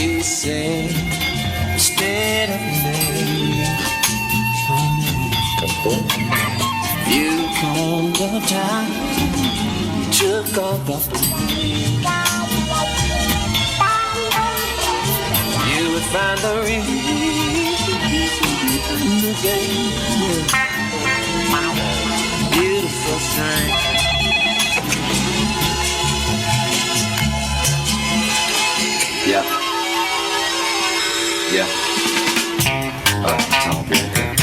you say instead of me. You come the time, took all the blame. You would find the reason in the game. Beautiful thing. Yeah. Yeah. I'll be right there.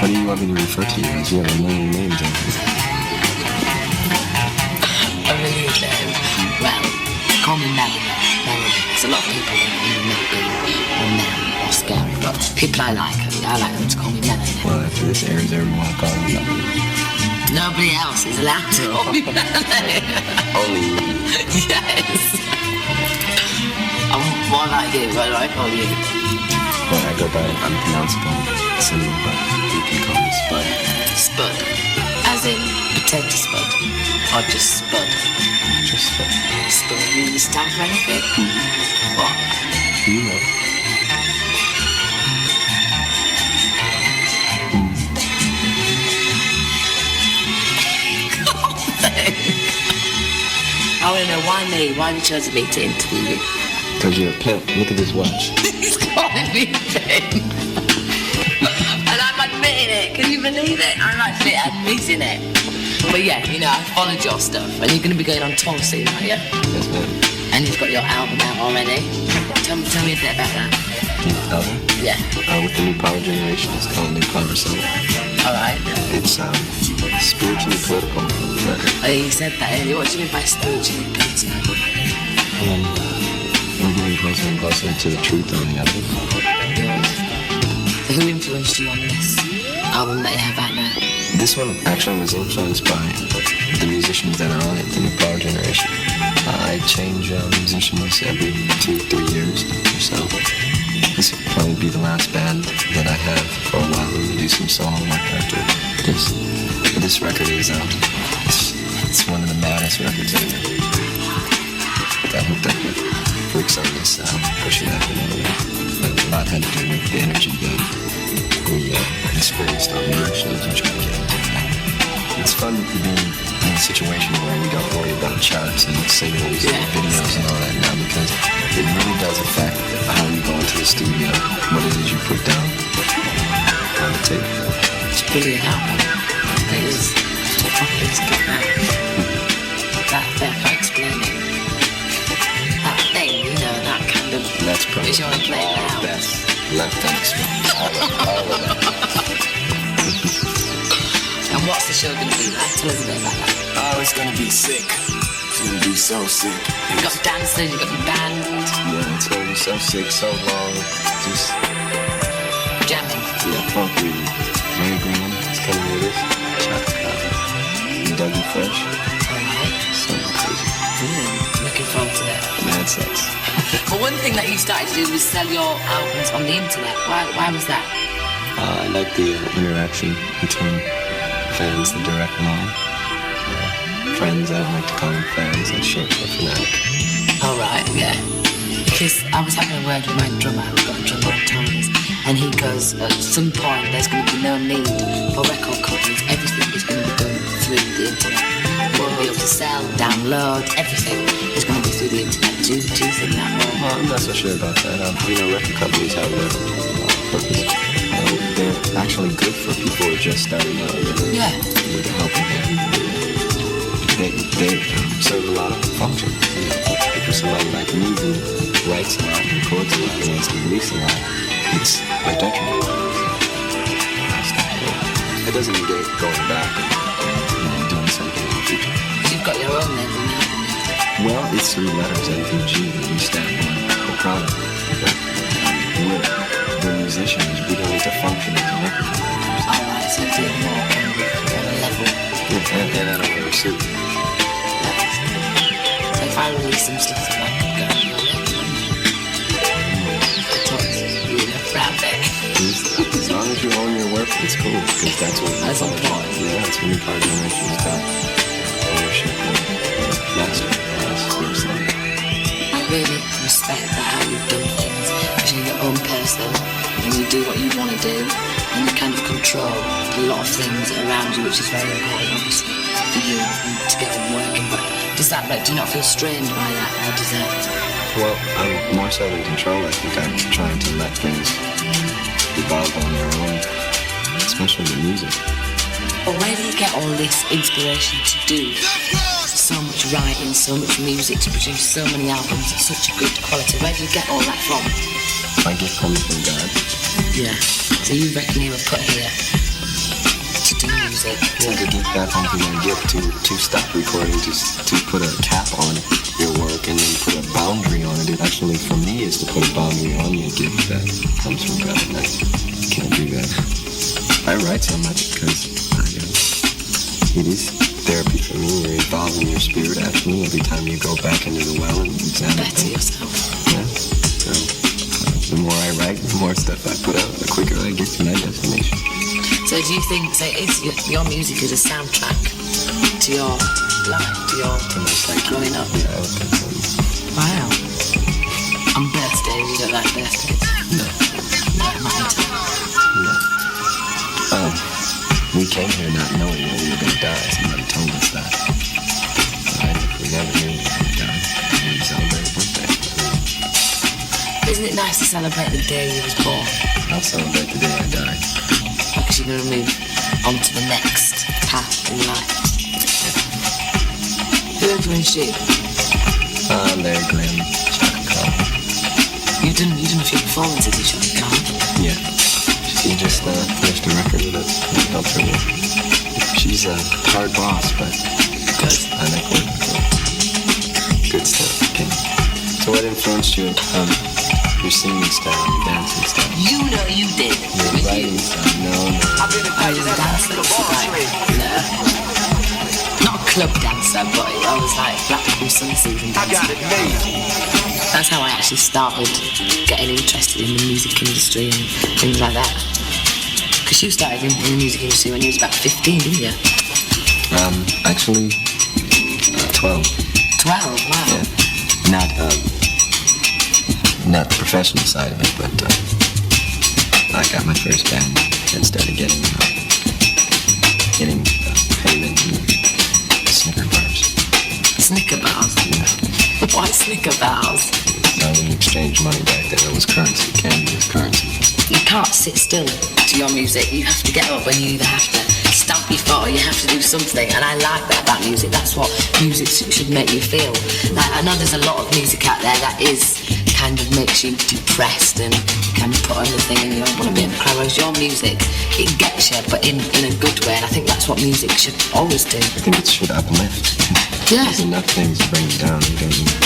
What do you want me to refer to you as? You have a million names on this. A million names? Well, call me Melody. There's a lot of people that call me Melody or Mel or Scary, but people I like them to call me Melody. Well, after this airs, everyone will call me Melody. Nobody else is allowed to call me Melody. Only you. Yes. What about you? What do I call you? Well, I go by unpronounceable symbol, but you can call me Spud. Spud? As in potato spud? Or just Spud? Just Spud. Spud? You stand for anything? Mm-hmm. What? You know. I want to know why me? Why have you chosen me to interview you? Because you're a pimp. Look at this watch. He's calling me a pimp. And I'm admitting it. Can you believe it? I'm admitting it. But yeah, you know, I followed your stuff. And you're going to be going on tour soon, aren't you? Yes, ma'am. And you've got your album out already. Tell me a bit about that. Album? Yeah. With the new power generation, it's called New Power Soul. Alright. It's spiritually political record. Oh, you said that earlier. What do you mean by spiritually political? We're getting closer and closer to the truth on the album. So who influenced you on this album that you have out now? This one actually was influenced by the musicians that are on it, the new power generation. I change musicians every 2-3 years or so. This will probably be the last band that I have for a while. I'm going to do some solo work after this. But this record is, it's one of the maddest records ever. Got hooked up with freaks on this, pushing that another way. But a lot had to do with the energy that we experienced on the shows and trying to get into that. It's fun to be in a situation where we don't worry about charts and singles and videos and all that now, because it really does affect how you go into the studio, what it is you put down on the tape. It's brilliant album. It is. It's good now. That thing, I can't explain it. That thing, you know, that kind of That's probably visual play now. best left unexplained. All of that. And what's the show going to be like? Tell us a bit about that. Oh, it's gonna be sick. It's gonna be so sick. You've got dancers, you've got your band. Yeah, it's gonna be so sick, so long. Just Jamming. funk reading. Mary Graham is coming with us. Chocolate and Dougie Fresh. Alright. So crazy. Looking forward to that. Mad sex. But one thing that you started to do was sell your albums on the internet. Why was that? I like the interaction between fans, the direct line. Friends, I don't like to call them fans, that's short for fanatic. Alright, yeah. Because I was having a word with my drummer, I've got a drummer on times, and he goes, at some point there's going to be no need for record companies, everything is going to be done through the internet. We'll be able to sell, download, everything is going to be through the internet. Do you think that? Well, I'm not so sure about that. Record companies have their purpose. They're actually good for people who are just starting out Yeah. with the help of them. They serve a lot of functions. For somebody like me who writes a lot, records a lot, and wants to release a lot, it's a detriment. It doesn't negate going back and doing something in the future. You've got your own label now. Well, it's 3 letters, VG, that we stand on the product. We're musicians, we don't need to function as a record producers. Alright, so it's a bit more on a level. Yeah, and I don't wear a suit. So if I release some stuff that I could go on your label, I talk to you in a proud day. As long as you own your work, But it's cool because that's what That's important. Yeah, that's what new power generation is about. Ownership and mastery. Seriously. I really respect that how you've done things, because you're your own person and you do what you want to do and you kind of control a lot of things around you, which is very important obviously for you and to get them working. But does that, like, do you not feel strained by that, or does that? Well, I'm more so in control. I think I'm trying to let things evolve on their own, especially the music. But where do you get all this inspiration to do so much writing, so much music, to produce so many albums of such a good quality? Where do you get all that from? My gift comes from God. Yeah. So you reckon you were put here to do music? Yeah, to give back onto my gift, to stop recording, to put a cap on your work and then put a boundary on it. It actually, for me, is to put a boundary on your gift that comes from God. I can't do that. I write so much because it is therapy for me. You're evolving your spirit, actually, every time you go back into the well and examine Better things. yourself. Yeah. So, the more I write, the more stuff I put out, the quicker I get to my destination. So do you think, so is your music is a soundtrack to your life, to your growing up? Yeah, I would think so. Wow. On birthdays, you don't like birthdays? No. No, not into it. No. We came here not knowing that we were going to die. Somebody told us that. We never knew we were going to die. We celebrated birthday. Isn't it nice to celebrate the day you was born? I'll celebrate the day I die. Because you're going to move on to the next path in life. Who influenced you? Larry Graham, Chaka Khan. You've done a few performances with Chaka Khan. Yeah. She just finished a record with us. I helped her with. She's a hard boss, but Good. I like working with her. Good stuff. Okay. So what influenced you? Your singing style, your dancing style. You know you did. Your writing style. No. I was a dancer. No. Not a club dancer, but I was like Blackpool Sun Season dancer. That's how I actually started getting interested in the music industry and things like that. Because you started in the music industry when you was about 15, didn't you? Actually, 12. 12, wow. Yeah. Not the professional side of it, but I got my first band and started getting payment and Snicker bars. Snicker bars? Yeah. Why Snicker bars? So we exchanged money back then. It was currency. Candy was currency. You can't sit still to your music. You have to get up and you either have to stamp your foot or you have to do something. And I like that about music. That's what music should make you feel. Like, I know there's a lot of music out there that is kind of makes you depressed and kind of put on the thing and you don't want to be able to cry. Whereas your music, it gets you, but in a good way. And I think that's what music should always do. I think it should uplift. Yeah. There's enough things to bring you down. You don't need to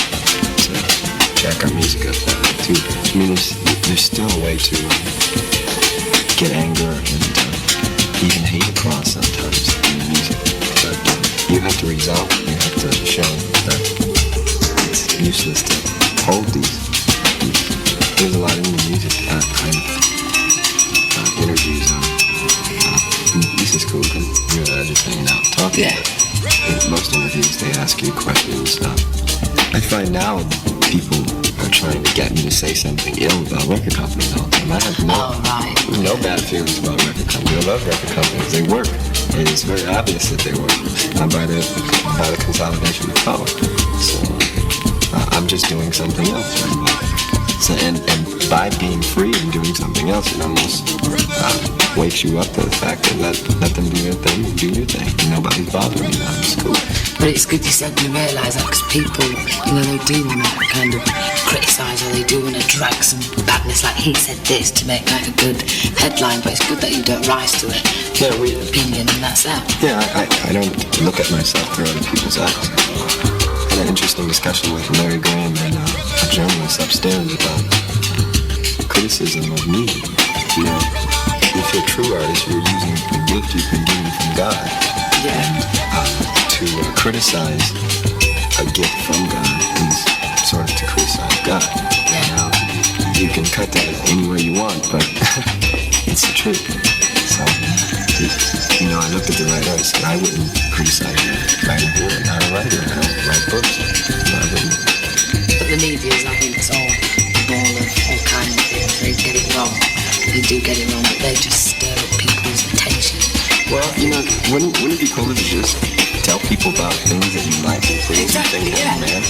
jack our music up that way too. I mean, there's still a way to get anger and even hate across sometimes in the music. But you have to resolve it. You have to show that it's useless to hold these. There's a lot in the music kind of interviews on. This is cool because you and I are just hanging out talking. Yeah. In most interviews, they ask you questions. I find now people are trying to get me to say something ill about record companies all the time. I have no bad feelings about record companies. I love record companies. They work. And it's very obvious that they work by the consolidation of power. So I'm just doing something else right now. So, and by being free and doing something else, it almost wakes you up to the fact that let them do their thing, do your thing. Nobody's bothering you now. It's cool. But it's good you said you realise that, because people, they do want to kind of criticise or they do want to drag some badness, like he said this, to make like a good headline, but it's good that you don't rise to it. Yeah, opinion, and that's that. Yeah, I don't look at myself through other people's eyes. I had an interesting discussion with Larry Graham and a journalist upstairs about criticism of me. If you're a true artist, you're using the gift you've been given from God. Yeah. And to criticize a gift from God is sort of to criticize God. Yeah. Now, you can cut that any way you want, but it's the truth. So You know, I looked at the writers, and I wouldn't criticize a writer who is not a writer. I don't write books. So I wouldn't. But the media is, I think, it's all a ball of all kinds of things. They get it wrong. They do get it wrong, but they just stir up people's attention. Well, you know, wouldn't it be cooler to just tell people about things that you like and things Exactly, you think yeah. of, man?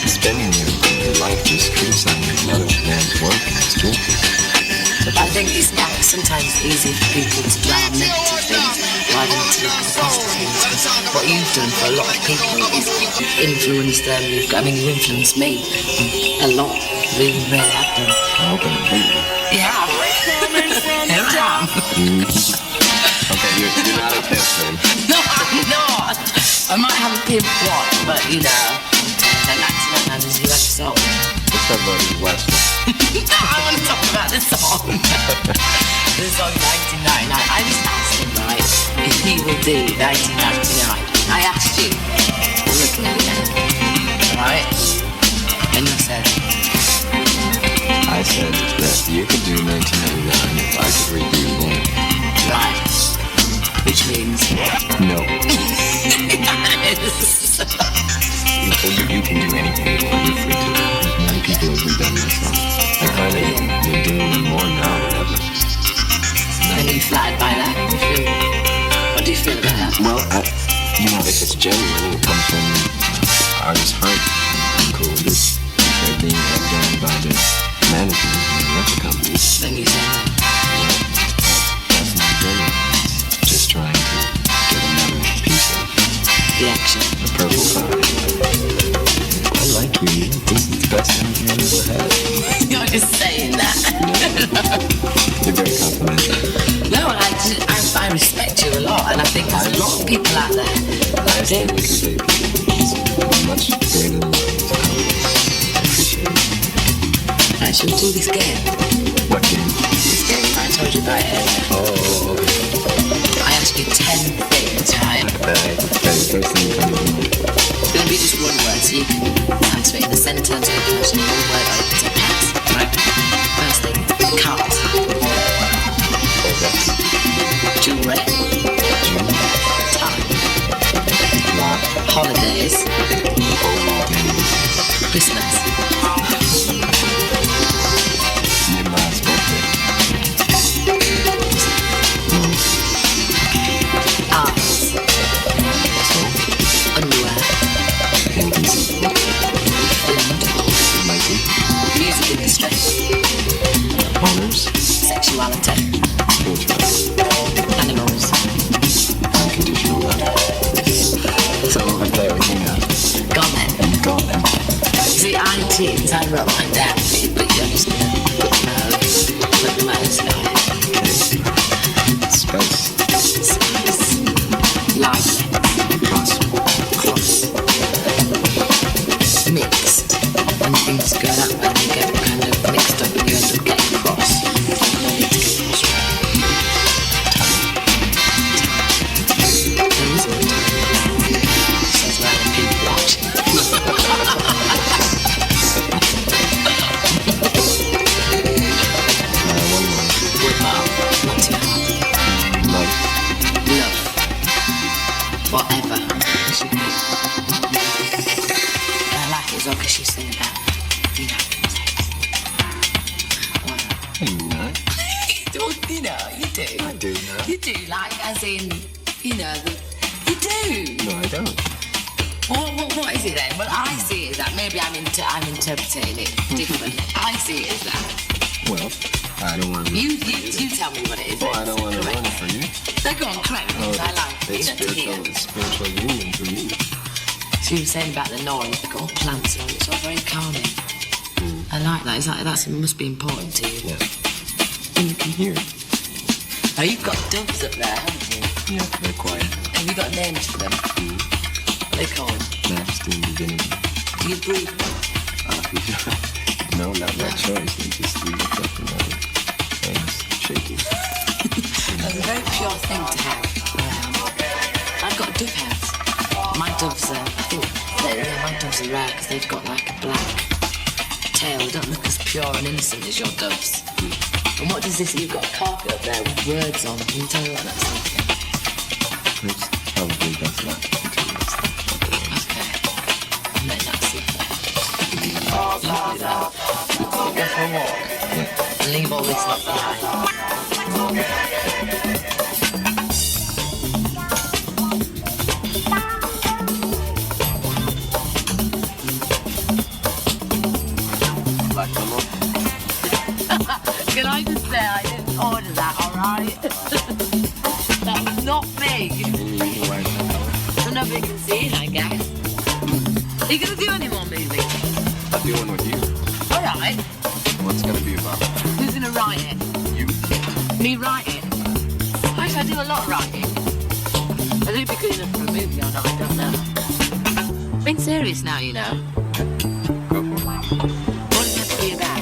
Spending your life just criticizing another man's work is true. But I think it's sometimes easy for people to dwell on negative things rather than to look at the positive things. What you've done for a lot of people is influence them. You influenced me a lot. You really have done. I hope I hate you. Yeah. Here I am. Okay, you're not a pimp then. No, I'm not. I might have a pimp watch, but you know, I like to know how to do that song. Let's talk about these West. No, I want to talk about this song. This song 1999. I just asked him, right, if he will do 1999. I asked you, look at it, right? And you said, I said that you could do 1999 if I could redo one. right. Which means No. You can do anything you want. You're free to. Many people have redone this song. I find that they're doing it more now than ever. and you flattered by that. What do you feel about that? Well, if it's genuine, it comes from artist's heart. I'm cool with it. They're being egged on by the management and the record companies. Then you say that. That's not genuine. Just trying to get another piece of The action. the purple pie. I like you. This is the best energy I've ever had. You're just saying that. You're very complimentary. No, I respect you a lot, and I think there's a lot of people out there that do. It's much greater than what I appreciate it. I should do this game. What game? This game I told you about earlier. Oh, okay. I ask you 10 things, right? First thing you come to mind. It's going to be just one word, so you can answer it in a sentence or you can answer it in one word or you can say pass. Right? First thing, cars. Corvettes. Jewelry. Time. Lot. Holidays. Holidays. Christmas. Your mom's birthday. Arts. Underwear. Panties. Food. Mikey. Music industry. Owners. Sexuality. Spirituality. Animals. Unconditional love. So I've got everything now. Gone then. Gone then. See, I cheat, I wrote mine down for you, but you're just gonna put the mouse down. Space. Lively. Cross. Cross. Mixed. When things go that way, you get kind of mixed up and you end up getting cross. No need to get cross. There is no time. Says where the people watching. One more. Not too hard. Love. Love. Whatever. I like it as long as she's saying that. You know. I'm not. You know, you do. I do not. You do, like, as in, you know, you do. No, I don't. What is it then? Well, I see it as that. Maybe I'm interpreting it differently. I see it as that. Well, I don't want to. You tell me what it is. Well, I don't want to run it for you. So go on, correct me, 'cause I like It's to hear. spiritual union for me. So you were saying about the noise, they've got all plants on, it's all very calming. I like that. That must be important to you. Yeah. And you can hear it. Oh, you've got doves up there, haven't you? Yeah, they're quiet. Have you got names for them? What are they called? Majesty and divinity. Do you breed them? No, not by choice. They just leave it up and hands shaking. It's a very pure thing to have. I've got a dove house. My doves are, I think, my doves are rare because they've got like a black tail. They don't look as pure and innocent as your doves. And what does this? You've got a carpet up there with words on. Can you tell me what that's like? It's probably that's not too much. Okay. I'm letting that sit there. You do that. Go for a walk. Yeah. And leave all this stuff behind. Can I just say I didn't order that, alright? That was not big. So nobody can see it, I guess. Are you going to do any more movies? I'll do one with you. Alright. What's it gonna be about? Who's going to write it? You. Me writing? Actually, I do a lot of writing. Whether it'd be good enough for a movie or not, I don't know. Being serious now, you know. Go for it. What does it have to be about?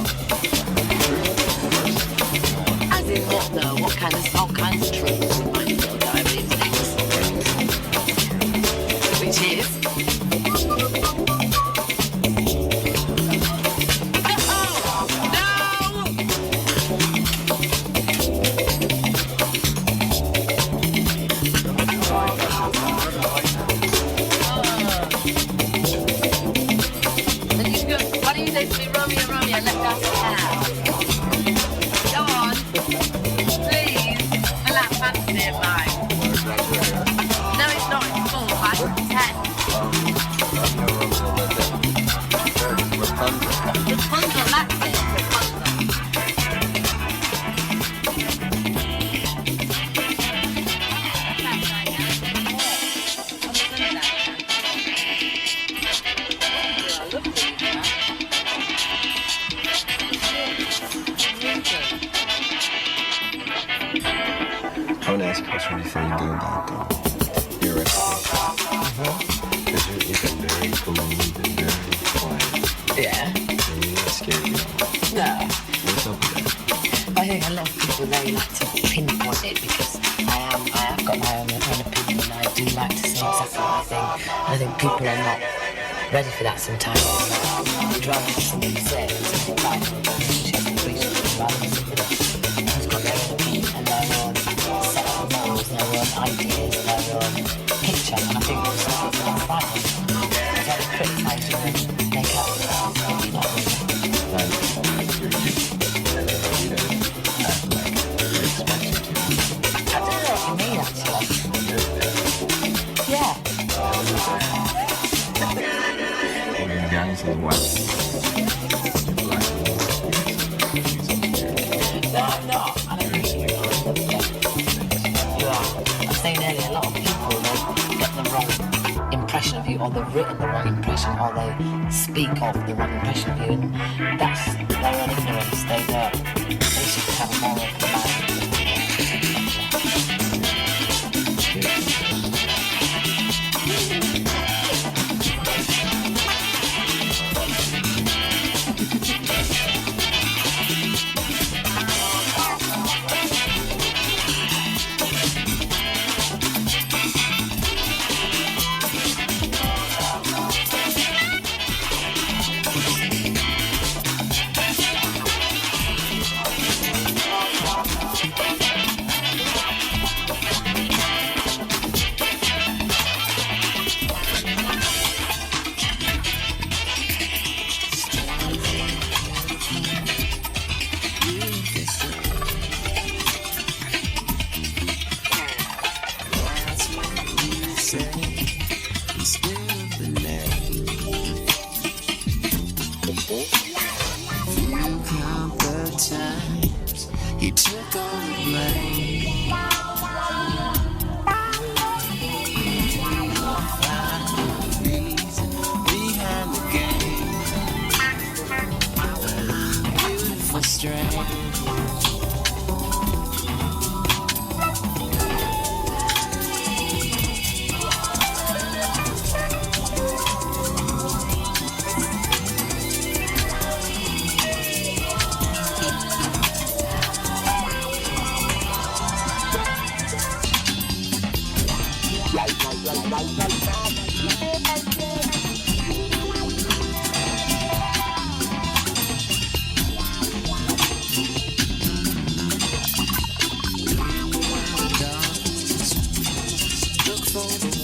As in what though? What kind of, all kinds of truths in my little diaries things? Which is? I want to ask a question before you go about your recipe. Because you've been very cool and very quiet. Yeah. And you're not scared at all. No. What's up with that? I think a lot of people, they like to pinpoint it because I have got my own opinion and I do like to say exactly what I think. And I think people are not ready for that sometimes. They'd rather just something said and something right and rather than somebody who's got their own opinion and their own set of morals, their own ideas, their own picture. And I think some people are frightened. They're very criticised and make up maybe not really. I don't know what you mean, actually. Yeah. Guys is white. No, I'm not. I don't think you are. You are. I was saying earlier, a lot of people, they get the wrong impression of you, or they've written the wrong impression, or they speak of the wrong impression of you, and that's their own ignorance. They should have a more open mind. You took all the blame. Reason behind the game. Beautiful strain. for the